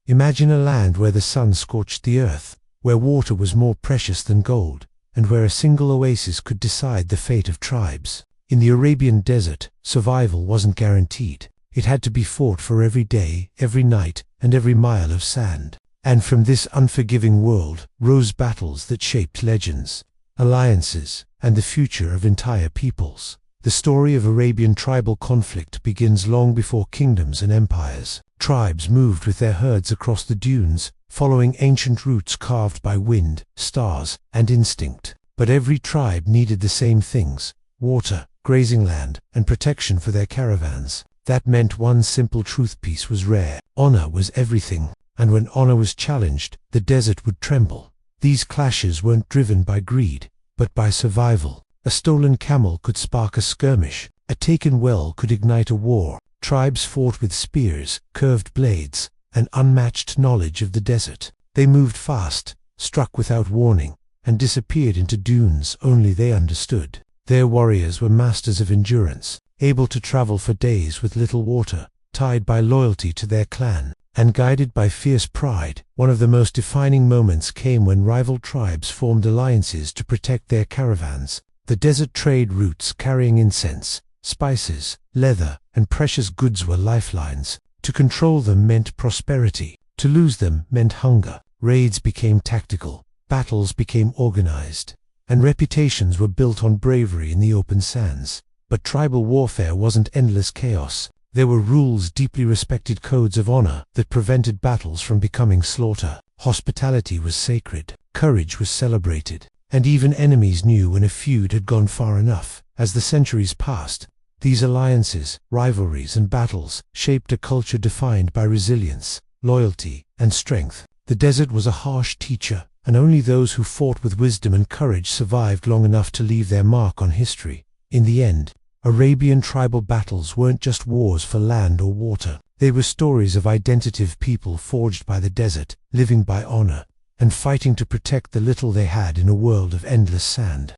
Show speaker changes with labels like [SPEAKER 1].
[SPEAKER 1] Imagine a land where the sun scorched the earth, where water was more precious than gold, and where a single oasis could decide the fate of tribes. In the Arabian desert, survival wasn't guaranteed. It had to be fought for every day, every night, and every mile of sand. And from this unforgiving world rose battles that shaped legends, alliances, and the future of entire peoples. The story of Arabian tribal conflict begins long before kingdoms and empires. Tribes moved with their herds across the dunes, following ancient routes carved by wind, stars, and instinct. But every tribe needed the same things: water, grazing land, and protection for their caravans. That meant one simple truth piece was rare: honor was everything. And when honor was challenged, the desert would tremble. These clashes weren't driven by greed, but by survival. A stolen camel could spark a skirmish. A taken well could ignite a war. Tribes fought with spears, curved blades, and unmatched knowledge of the desert. They moved fast, struck without warning, and disappeared into dunes only they understood. Their warriors were masters of endurance, able to travel for days with little water, tied by loyalty to their clan, and guided by fierce pride. One of the most defining moments came when rival tribes formed alliances to protect their caravans. The desert trade routes carrying incense, spices, leather, and precious goods were lifelines. To control them meant prosperity. To lose them meant hunger. Raids became tactical, battles became organized, and reputations were built on bravery in the open sands. But tribal warfare wasn't endless chaos. There were rules, deeply respected codes of honor that prevented battles from becoming slaughter. Hospitality was sacred. Courage was celebrated. And even enemies knew when a feud had gone far enough. As the centuries passed, these alliances, rivalries, and battles shaped a culture defined by resilience, loyalty, and strength. The desert was a harsh teacher, and only those who fought with wisdom and courage survived long enough to leave their mark on history. In the end, Arabian tribal battles weren't just wars for land or water. They were stories of identitive people forged by the desert, living by honor, and fighting to protect the little they had in a world of endless sand.